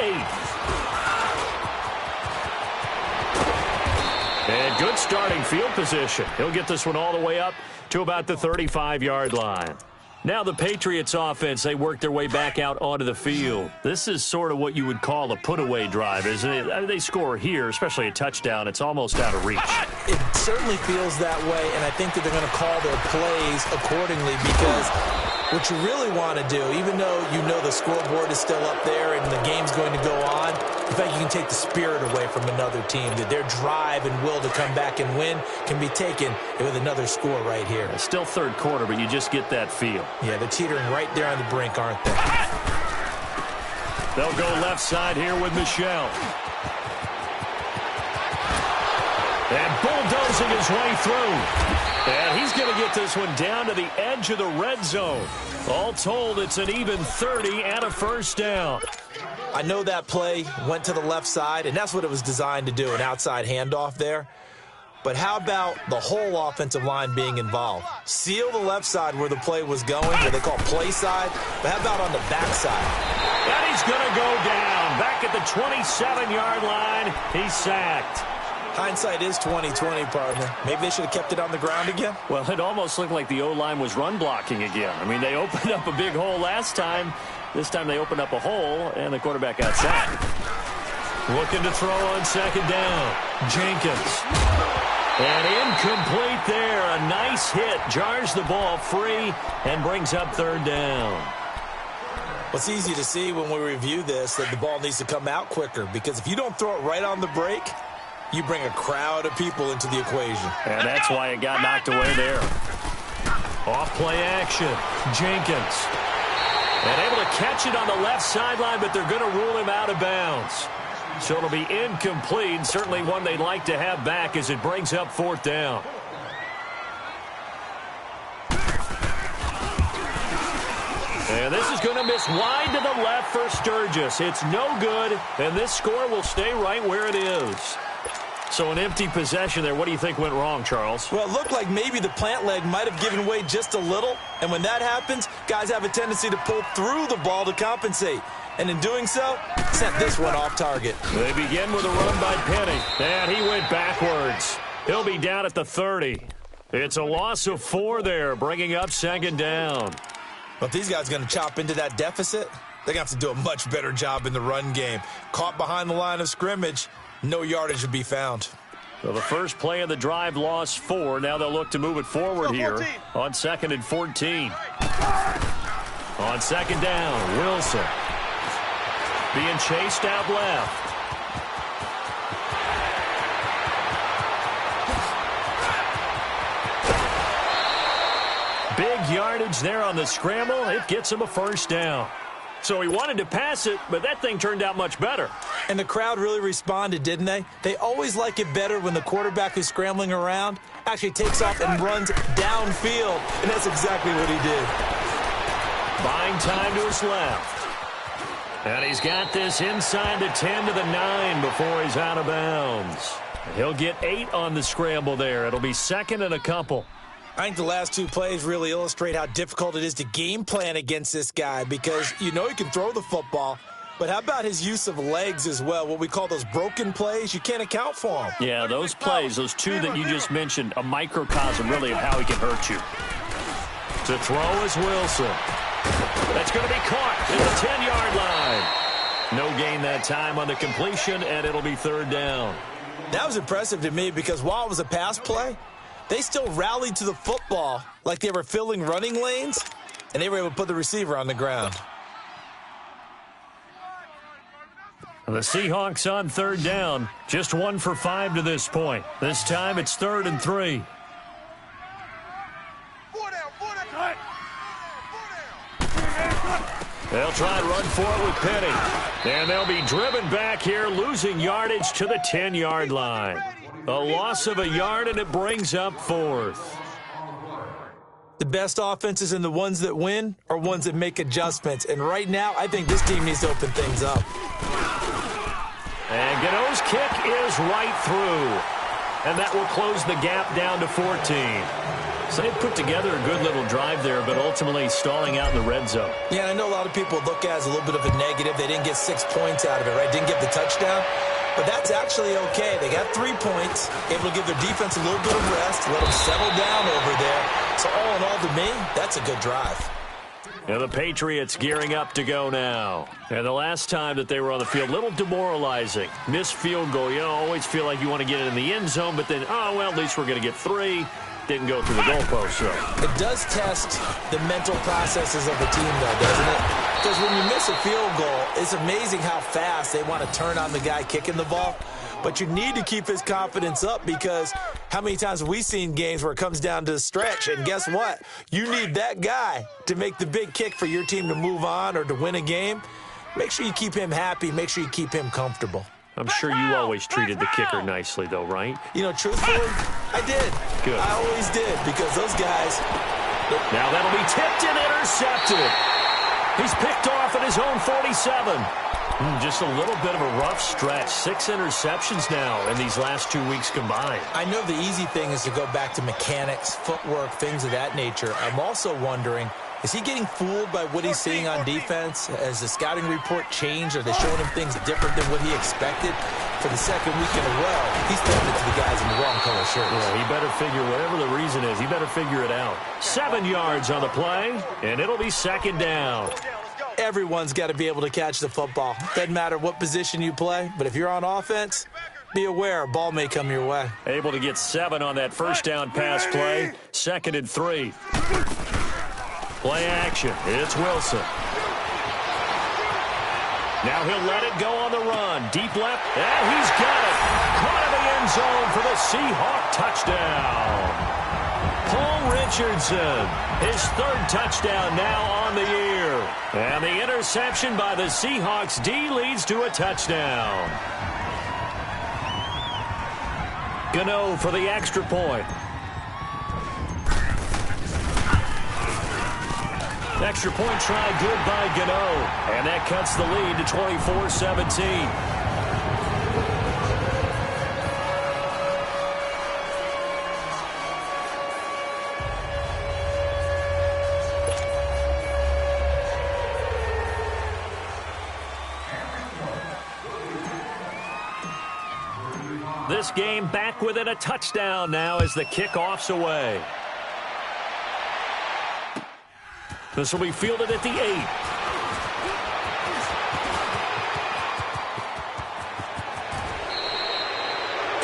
And good starting field position. He'll get this one all the way up to about the 35-yard line. Now the Patriots offense, they work their way back out onto the field. This is sort of what you would call a put-away drive, isn't it? I mean, they score here, especially a touchdown. It's almost out of reach. It certainly feels that way, and I think that they're going to call their plays accordingly because what you really want to do, even though you know the scoreboard is still up there and the game's going to go on, in fact, you can take the spirit away from another team, that their drive and will to come back and win can be taken with another score right here. It's still third quarter, but you just get that feel. Yeah, they're teetering right there on the brink, aren't they? They'll go left side here with Michel. And bulldozing his way through. And he's going to get this one down to the edge of the red zone. All told, it's an even 30 and a first down. I know that play went to the left side, and that's what it was designed to do, an outside handoff there. But how about the whole offensive line being involved? Seal the left side where the play was going, what they call play side, but how about on the back side? And he's going to go down. Back at the 27-yard line, he's sacked. Hindsight is 20/20, partner. Maybe they should have kept it on the ground again. Well, it almost looked like the O-line was run blocking again. I mean, they opened up a big hole last time. This time they opened up a hole, and the quarterback got sacked. Looking to throw on second down. Jenkins. And incomplete there. A nice hit. Jars the ball free and brings up third down. Well, it's easy to see when we review this that the ball needs to come out quicker because if you don't throw it right on the break, you bring a crowd of people into the equation. And that's why it got knocked away there. Off-play action. Jenkins. And able to catch it on the left sideline, but they're going to rule him out of bounds. So it'll be incomplete. Certainly one they'd like to have back as it brings up fourth down. And this is going to miss wide to the left for Sturgis. It's no good, and this score will stay right where it is. So an empty possession there. What do you think went wrong, Charles? Well, it looked like maybe the plant leg might have given way just a little. And when that happens, guys have a tendency to pull through the ball to compensate. And in doing so, sent this one off target. They begin with a run by Penny. And he went backwards. He'll be down at the 30. It's a loss of 4 there, bringing up second down. But if these guys are going to chop into that deficit, they're going to have to do a much better job in the run game. Caught behind the line of scrimmage. No yardage to be found. So the first play of the drive lost 4. Now they'll look to move it forward here on 2nd and 14. On second down, Wilson. Being chased out left. Big yardage there on the scramble. It gets him a first down. So he wanted to pass it, but that thing turned out much better. And the crowd really responded, didn't they? They always like it better when the quarterback who's scrambling around actually takes off and runs downfield. And that's exactly what he did. Buying time to his left. And he's got this inside the 10 to the 9 before he's out of bounds. He'll get 8 on the scramble there. It'll be 2nd and a couple. I think the last 2 plays really illustrate how difficult it is to game plan against this guy because you know he can throw the football, But how about his use of legs as well, what we call those broken plays? You can't account for them. Yeah, those plays, those two that you just mentioned, a microcosm really of how he can hurt you. To throw is Wilson. That's going to be caught at the 10-yard line. No gain that time on the completion, and it'll be third down. That was impressive to me because while it was a pass play, they still rallied to the football like they were filling running lanes, and they were able to put the receiver on the ground. The Seahawks on third down. Just 1 for 5 to this point. This time it's 3rd and 3. They'll try and run for it with Penny. And they'll be driven back here, losing yardage to the 10-yard line. A loss of a yard, and it brings up 4th. The best offenses and the ones that win are ones that make adjustments. And right now, I think this team needs to open things up. And Gano's kick is right through. And that will close the gap down to 14. So they put together a good little drive there, but ultimately stalling out in the red zone. Yeah, I know a lot of people look at it as a little bit of a negative. They didn't get 6 points out of it, right? Didn't get the touchdown. But that's actually okay. They got 3 points, able to give their defense a little bit of rest, let them settle down over there. So all in all, to me, that's a good drive. And the Patriots gearing up to go now. And the last time that they were on the field, a little demoralizing. Missed field goal. You always feel like you want to get it in the end zone, but then, oh, well, at least we're going to get 3. Didn't go through the goalpost, so. It does test the mental processes of the team, though, doesn't it? Because when you miss a field goal, it's amazing how fast they want to turn on the guy kicking the ball. But you need to keep his confidence up because how many times have we seen games where it comes down to the stretch? And guess what? You need that guy to make the big kick for your team to move on or to win a game. Make sure you keep him happy. Make sure you keep him comfortable. I'm sure you always treated the kicker nicely, though, right? You know, truthfully, I did. Good. I always did because those guys. Now that'll be tipped and intercepted. He's picked off at his own 47. Just a little bit of a rough stretch. 6 interceptions now in these last 2 weeks combined. I know the easy thing is to go back to mechanics, footwork, things of that nature. I'm also wondering, is he getting fooled by what he's seeing on defense? Has the scouting report changed? Are they showing him things different than what he expected? For the second week in a row, he's throwing it to the guys in the wrong color shirts. Yeah, he better figure, whatever the reason is, he better figure it out. 7 yards on the play, and it'll be 2nd down. Everyone's got to be able to catch the football. Doesn't matter what position you play, but if you're on offense, be aware a ball may come your way. Able to get 7 on that first down pass play. 2nd and 3. Play action. It's Wilson. Now he'll let it go on the run. Deep left. And he's got it. Caught in the end zone for the Seahawk touchdown. Paul Richardson, his 3rd touchdown now on the year. And the interception by the Seahawks D leads to a touchdown. Gano for the extra point. Extra point try good by Gano. And that cuts the lead to 24-17. This game back within a touchdown now as the kickoff's away. This will be fielded at the 8.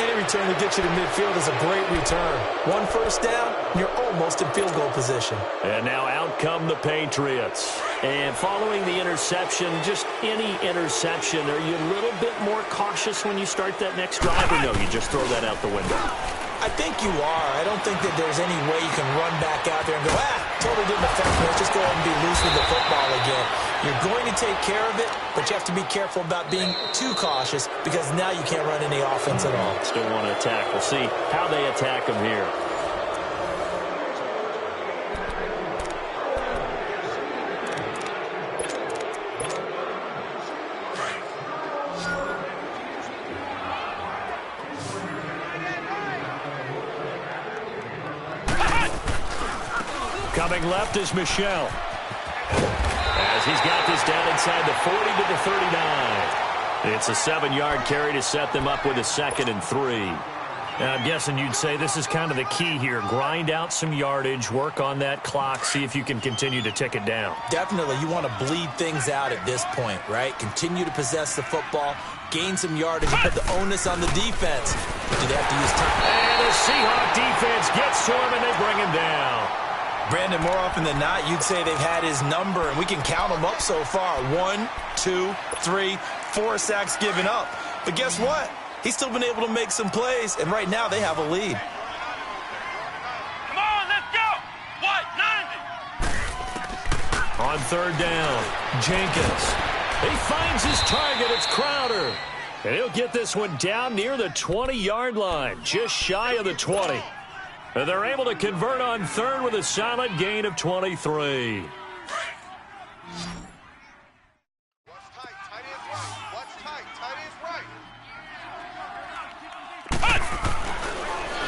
Any return to get you to midfield is a great return. 1 first down, you're almost in field goal position. And now out come the Patriots. And following the interception, just any interception, are you a little bit more cautious when you start that next drive, or no, you just throw that out the window? I think you are. I don't think that there's any way you can run back out there and go, totally didn't affect me. Let's just go ahead and be loose with the football again. You're going to take care of it, but you have to be careful about being too cautious because now you can't run any offense at all. Still want to attack. We'll see how they attack them here. Coming left is Michel. As as he's got this down inside the 40 to the 39. It's a 7-yard carry to set them up with a 2nd and 3. Now, I'm guessing you'd say this is kind of the key here. Grind out some yardage, work on that clock, see if you can continue to tick it down. Definitely. You want to bleed things out at this point, right? Continue to possess the football, gain some yardage, and put the onus on the defense. Do they have to use time? And the Seahawk defense gets to him, and they bring him down. Brandon, more often than not, you'd say they've had his number, and we can count them up so far. 1, 2, 3, 4 sacks given up. But guess what? He's still been able to make some plays, and right now they have a lead. Come on, let's go. What? 90. On 3rd down, Jenkins. He finds his target. It's Crowder. And he'll get this one down near the 20-yard line, just shy of the 20. And they're able to convert on 3rd with a solid gain of 23.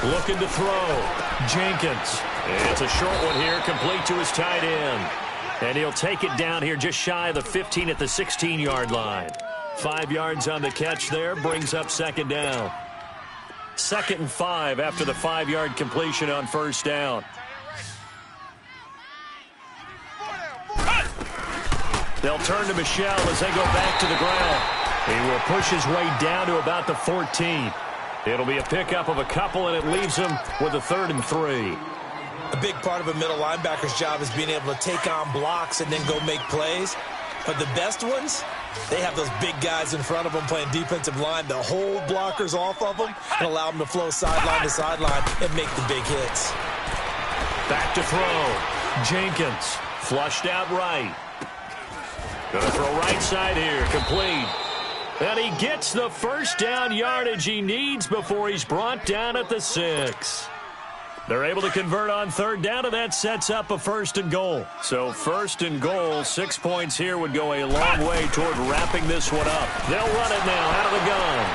Looking to throw. Jenkins. It's a short one here, complete to his tight end. And he'll take it down here just shy of the 15 at the 16-yard line. 5 yards on the catch there, brings up 2nd down. 2nd and 5 after the 5-yard completion on 1st down. They'll turn to Michel as they go back to the ground. He will push his way down to about the 14. It'll be a pickup of a couple, and it leaves him with a 3rd and 3. A big part of a middle linebacker's job is being able to take on blocks and then go make plays. But the best ones, they have those big guys in front of them playing defensive line that hold blockers off of them and allow them to flow sideline to sideline and make the big hits. Back to throw. Jenkins flushed out right. Gonna throw right side here, complete. And he gets the 1st down yardage he needs before he's brought down at the 6. They're able to convert on 3rd down, and that sets up a 1st and goal. So 1st and goal, 6 points here would go a long way toward wrapping this one up. They'll run it now out of the gun.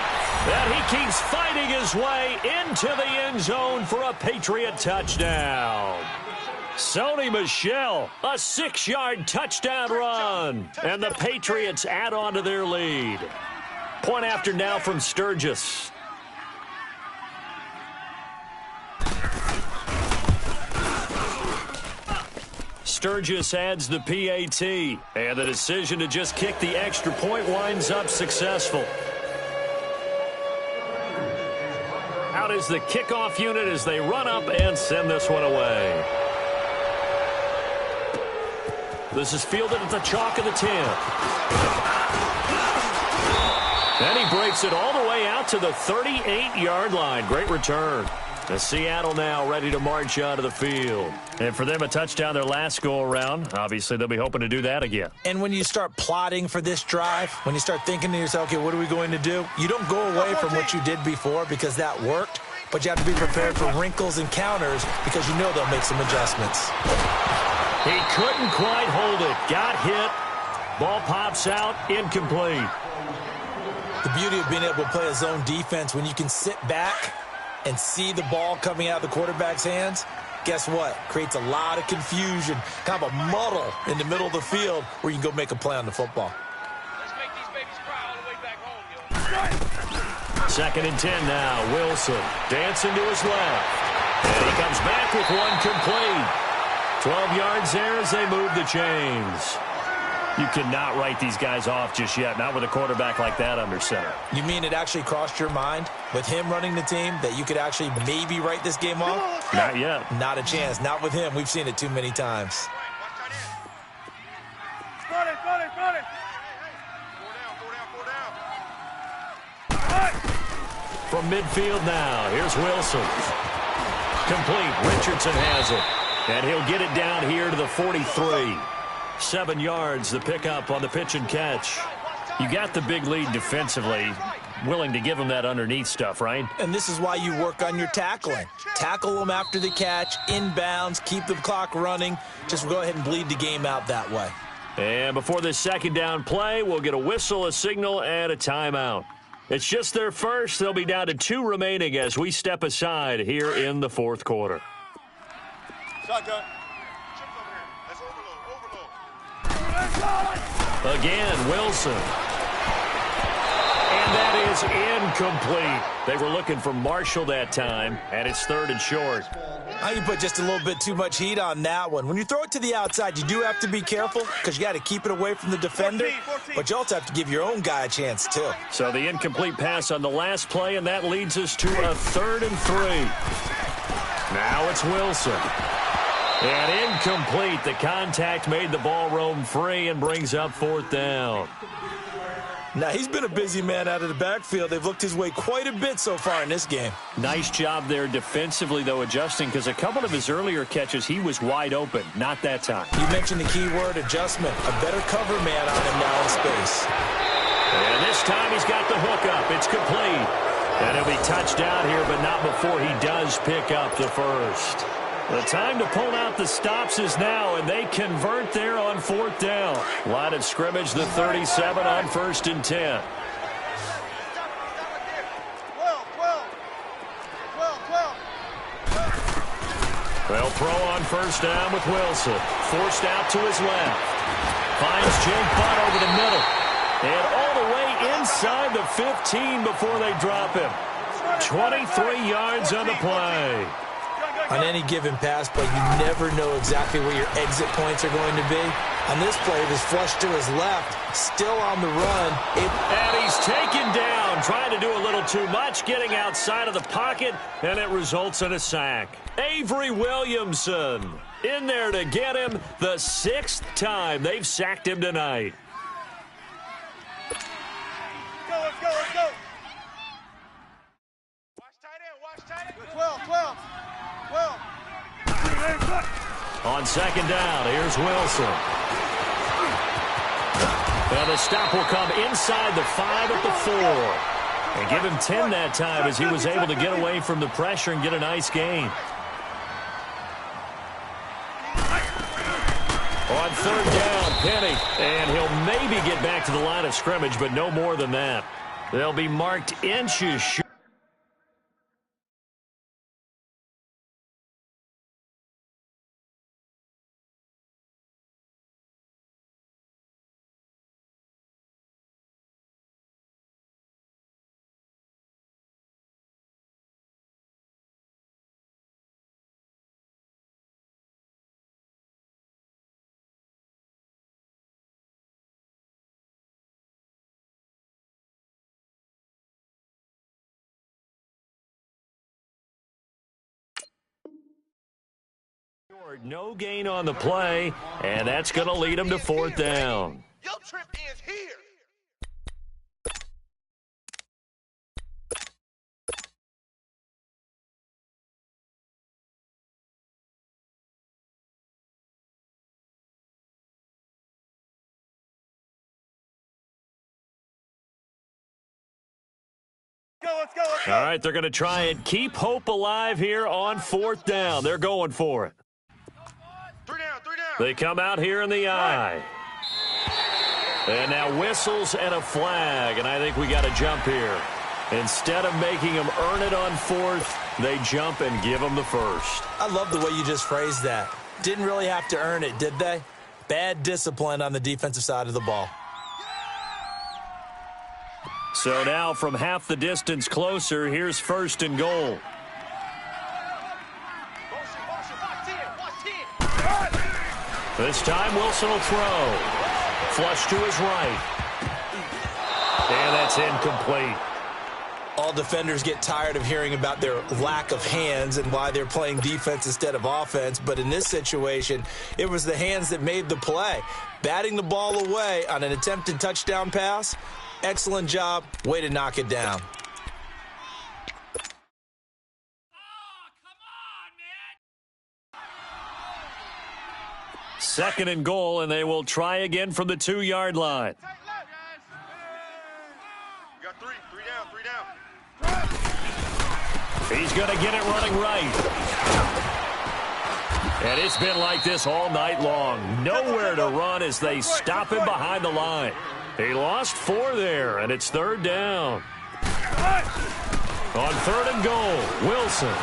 And he keeps fighting his way into the end zone for a Patriot touchdown. Sony Michel, a 6-yard touchdown run. And the Patriots add on to their lead. Point after now from Sturgis. Sturgis adds the PAT, and the decision to just kick the extra point winds up successful. Out is the kickoff unit as they run up and send this one away. This is fielded at the chalk of the 10. And he breaks it all the way out to the 38-yard line. Great return. The Seattle now ready to march out of the field. And for them, a touchdown their last go-around. Obviously, they'll be hoping to do that again. And when you start plotting for this drive, when you start thinking to yourself, okay, what are we going to do? You don't go away from what you did before because that worked, but you have to be prepared for wrinkles and counters because you know they'll make some adjustments. He couldn't quite hold it. Got hit. Ball pops out. Incomplete. The beauty of being able to play a zone defense when you can sit back and see the ball coming out of the quarterback's hands, guess what? Creates a lot of confusion, kind of a muddle in the middle of the field where you can go make a play on the football. Let's make these babies cry all the way back home, yo. 2nd and 10 now. Wilson dancing to his left. And he comes back with one complete. 12 yards there as they move the chains. You cannot write these guys off just yet, not with a quarterback like that under center. You mean it actually crossed your mind with him running the team that you could actually maybe write this game off? Not yet. Not a chance. Not with him. We've seen it too many times. Got it. Four down. From midfield now, here's Wilson. Complete. Richardson has it. And he'll get it down here to the 43. 7 yards, the pickup on the pitch and catch. You got the big lead defensively. Willing to give them that underneath stuff, right? And this is why you work on your tackling. Tackle them after the catch, inbounds, keep the clock running. Just go ahead and bleed the game out that way. And before this 2nd down play, we'll get a whistle, a signal, and a timeout. It's just their first. They'll be down to 2 remaining as we step aside here in the 4th quarter. Shotgun. Chips over here. That's overload. Again, Wilson. And that is incomplete. They were looking for Marshall that time, and it's 3rd and short. You put just a little bit too much heat on that one. When you throw it to the outside, you do have to be careful because you got to keep it away from the defender, but you also have to give your own guy a chance, too. So the incomplete pass on the last play, and that leads us to a 3rd and 3. Now it's Wilson. And incomplete. The contact made the ball roam free and brings up 4th down. Now, he's been a busy man out of the backfield. They've looked his way quite a bit so far in this game. Nice job there defensively, though, adjusting, because a couple of his earlier catches, he was wide open. Not that time. You mentioned the key word, adjustment. A better cover man on him now in space. And this time he's got the hookup. It's complete. And he'll be touchdown here, but not before he does pick up the first. The time to pull out the stops is now, and they convert there on 4th down. Line of scrimmage, the 37 on 1st and 10. 12. They'll throw on 1st down with Wilson. Forced out to his left. Finds Jake Butt over the middle. And all the way inside the 15 before they drop him. 23 yards on the play. On any given pass play, you never know exactly where your exit points are going to be. On this play, it was flushed to his left, still on the run. And he's taken down, trying to do a little too much, getting outside of the pocket, and it results in a sack. Avery Williamson in there to get him the 6th time they've sacked him tonight. Let's go. Watch tight end. 12. On 2nd down, here's Wilson. And the stop will come inside the 5 at the 4. And give him 10 that time as he was able to get away from the pressure and get a nice gain. On 3rd down, Penny. And he'll maybe get back to the line of scrimmage, but no more than that. They'll be marked inches short. No gain on the play, and that's going to lead him to 4th down. Your trip is here. Let's go. All right, they're going to try and keep hope alive here on 4th down. They're going for it. 3 down. They come out here in the eye. And now whistles and a flag, and I think we got a jump here. Instead of making them earn it on 4th, they jump and give them the first. I love the way you just phrased that. Didn't really have to earn it, did they? Bad discipline on the defensive side of the ball. So now from half the distance closer, here's 1st and goal. This time Wilson will throw. Flush to his right. And that's incomplete. All defenders get tired of hearing about their lack of hands and why they're playing defense instead of offense. But in this situation, it was the hands that made the play. Batting the ball away on an attempted touchdown pass. Excellent job. Way to knock it down. 2nd and goal, and they will try again from the 2-yard line. You got 3 down. He's going to get it running right. And it's been like this all night long. Nowhere to run as they stop him behind the line. He lost 4 there, and it's 3rd down. On 3rd and goal, Wilson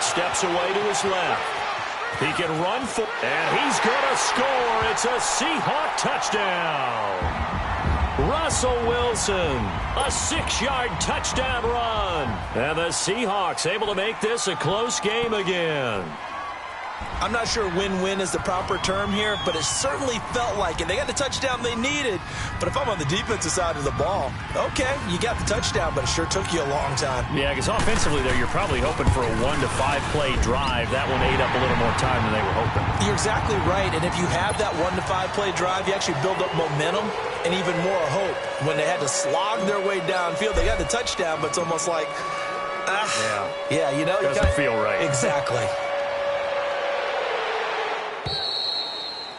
steps away to his left. He can run for, and he's going to score. It's a Seahawk touchdown. Russell Wilson, a 6-yard touchdown run. And the Seahawks able to make this a close game again. I'm not sure win-win is the proper term here, but it certainly felt like it. They got the touchdown they needed, but if I'm on the defensive side of the ball, okay, you got the touchdown, but it sure took you a long time. Yeah, because offensively there, you're probably hoping for a 1 to 5 play drive. That one ate up a little more time than they were hoping. You're exactly right, and if you have that 1 to 5 play drive, you actually build up momentum and even more hope. When they had to slog their way downfield, they got the touchdown, but it's almost like, yeah, you know. Doesn't feel right. Exactly.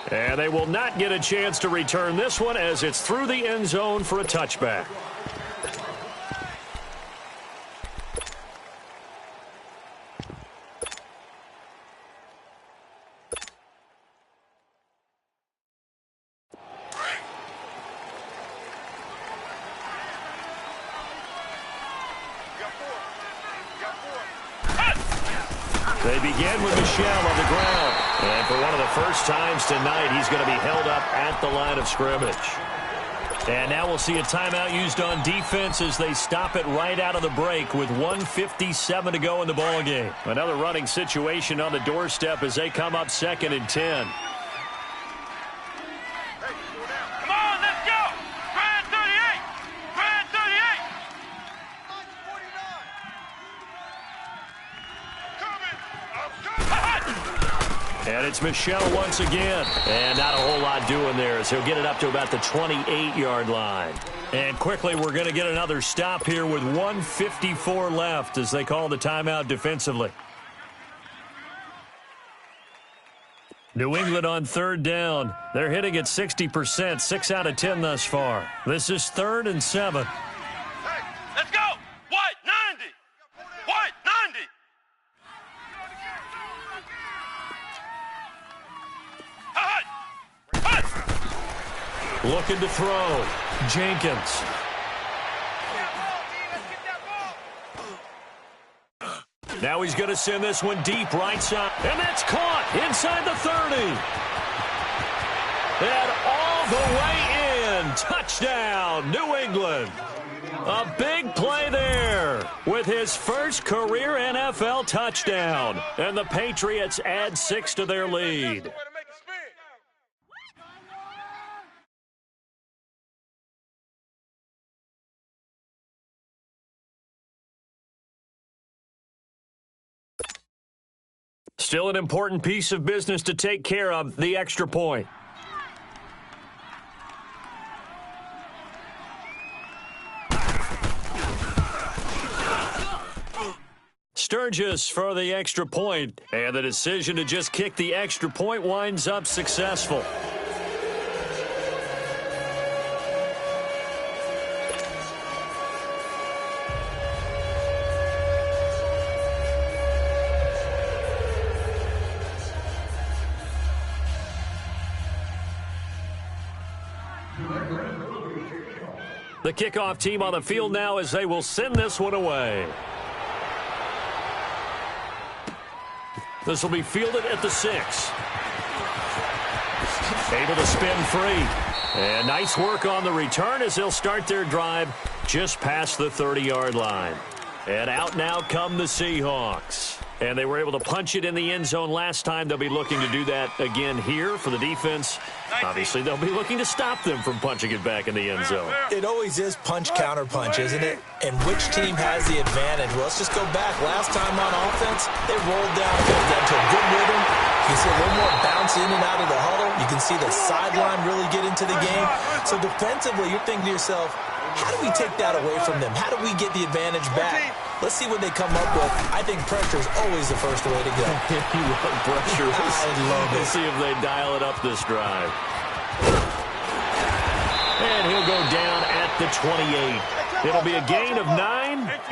And they will not get a chance to return this one as it's through the end zone for a touchback. They begin with Michel on the ground. And for one of the first times tonight, he's going to be held up at the line of scrimmage. And now we'll see a timeout used on defense as they stop it right out of the break with 1:57 to go in the ballgame. Another running situation on the doorstep as they come up 2nd and 10. Come on, let's go. Grand 38. Grand 38. And it's Michel once again. And not a whole lot doing there as he'll get it up to about the 28-yard line. And quickly, we're going to get another stop here with 1:54 left as they call the timeout defensively. New England on 3rd down. They're hitting at 60%, 6 out of 10 thus far. This is 3rd and 7. Hey, let's go. White 90. White 90. Looking to throw. Jenkins. Now he's going to send this one deep right side. And that's caught inside the 30. And all the way in. Touchdown, New England. A big play there with his first career NFL touchdown. And the Patriots add 6 to their lead. Still an important piece of business to take care of, the extra point. Sturgis for the extra point, and the decision to just kick the extra point winds up successful. The kickoff team on the field now as they will send this one away. This will be fielded at the 6. Able to spin free. And nice work on the return as they'll start their drive just past the 30-yard line. And out now come the Seahawks. And they were able to punch it in the end zone last time. They'll be looking to do that again here for the defense. Obviously, they'll be looking to stop them from punching it back in the end zone. It always is punch-counter-punch, isn't it? And which team has the advantage? Well, let's just go back. Last time on offense, they rolled downfield, got to a good rhythm. You can see a little more bounce in and out of the huddle. You can see the sideline really get into the game. So defensively, you're thinking to yourself, how do we take that away from them? How do we get the advantage back? Let's see what they come up with. I think pressure is always the first way to go. You love pressure. I love it. Let's see if they dial it up this drive. And he'll go down at the 28. It'll be a gain of 9,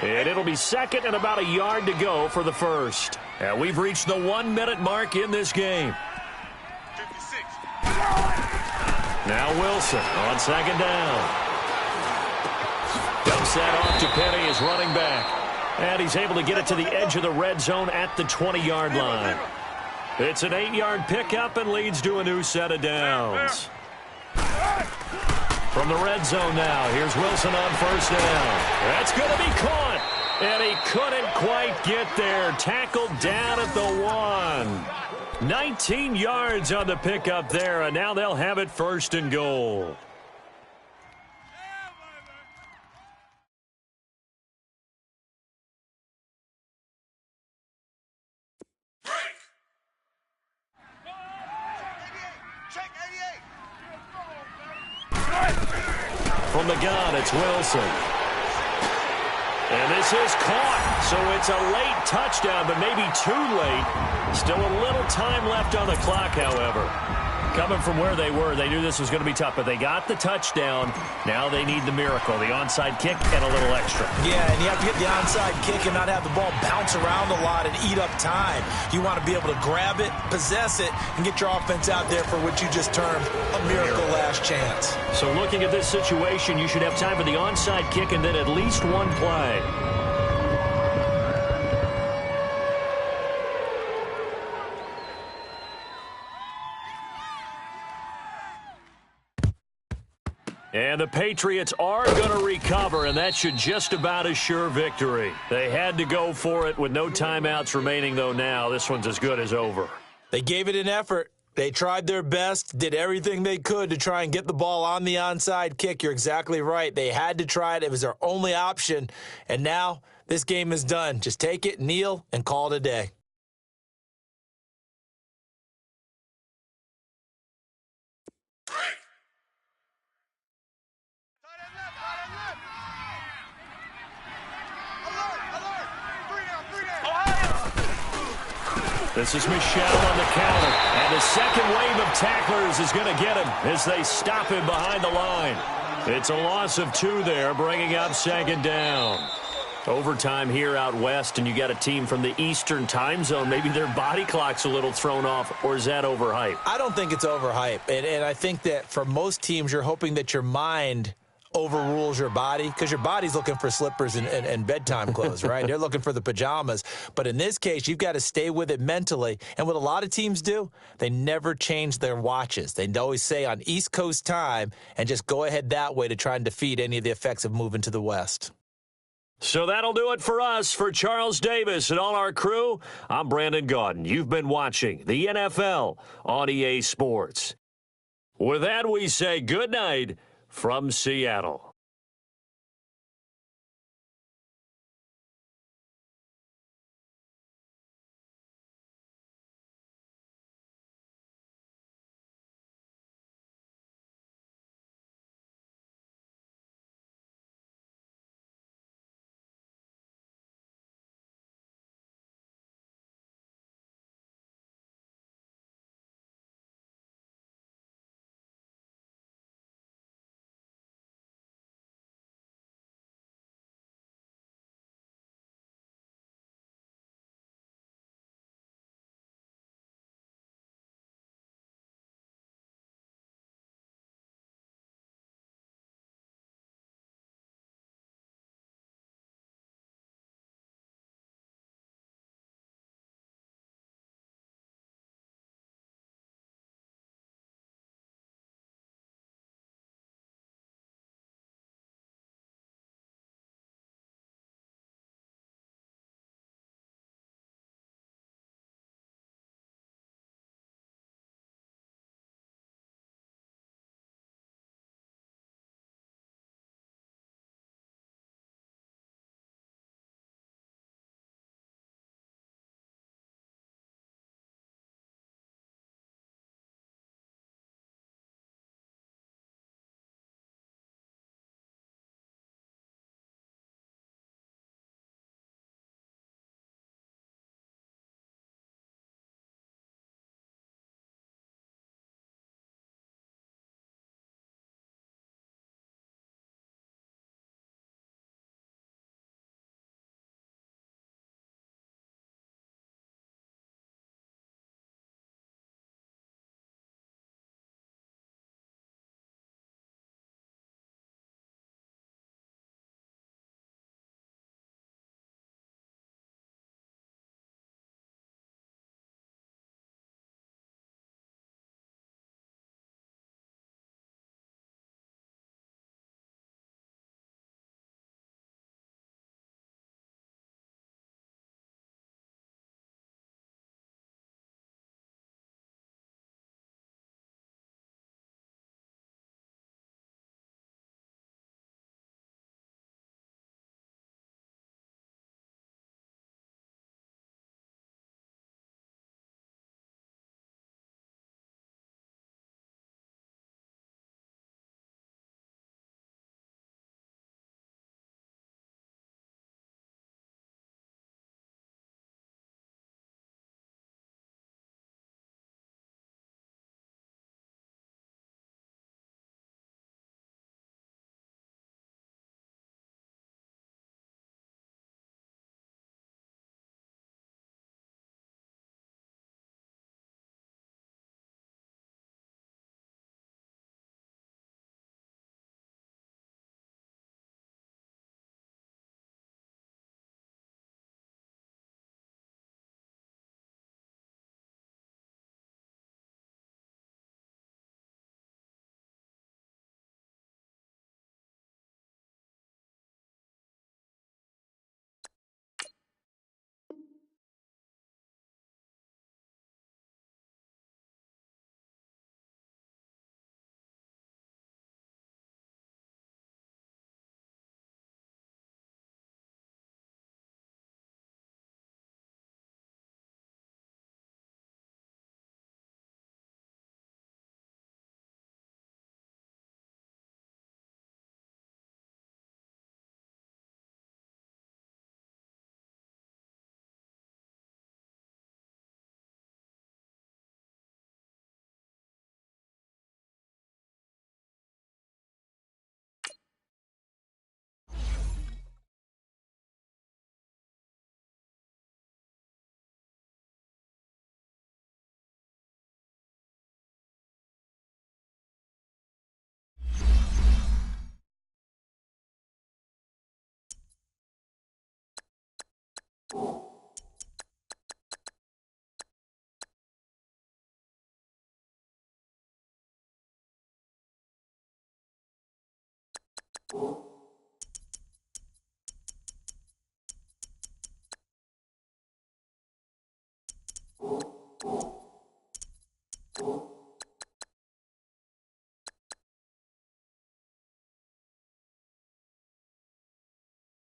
and it'll be 2nd and about a yard to go for the first. And we've reached the 1-minute mark in this game. 56. Now Wilson on 2nd down. Dumps that off to Penny as running back. And he's able to get it to the edge of the red zone at the 20-yard line. It's an 8-yard pickup and leads to a new set of downs. From the red zone now, here's Wilson on first down. That's going to be caught, and he couldn't quite get there. Tackled down at the 1. 19 yards on the pickup there, and now they'll have it first and goal. From the gun, it's Wilson. And this is caught, so it's a late touchdown, but maybe too late. Still a little time left on the clock, however. Coming from where they were, they knew this was going to be tough, but they got the touchdown. Now they need the miracle, the onside kick and a little extra. Yeah, and you have to get the onside kick and not have the ball bounce around a lot and eat up time. You want to be able to grab it, possess it, and get your offense out there for what you just termed a miracle last chance. So looking at this situation, you should have time for the onside kick and then at least one play. And the Patriots are going to recover, and that should just about assure victory. They had to go for it with no timeouts remaining, though now. This one's as good as over. They gave it an effort. They tried their best, did everything they could to try and get the ball on the onside kick. You're exactly right. They had to try it. It was their only option. And now this game is done. Just take it, kneel, and call it a day. This is Michel on the counter, and the second wave of tacklers is going to get him as they stop him behind the line. It's a loss of 2 there, bringing up second down. Overtime here out west, and you got a team from the Eastern time zone. Maybe their body clock's a little thrown off, or is that overhyped? I don't think it's overhyped, and I think that for most teams, you're hoping that your mind overrules your body because your body's looking for slippers and bedtime clothes, right? They're looking for the pajamas. But in this case, you've got to stay with it mentally. And what a lot of teams do, they never change their watches. They always say on East Coast time and just go ahead that way to try and defeat any of the effects of moving to the West. So that'll do it for us. For Charles Davis and all our crew, I'm Brandon Gaudin. You've been watching the NFL on EA Sports. With that, we say good night from Seattle. You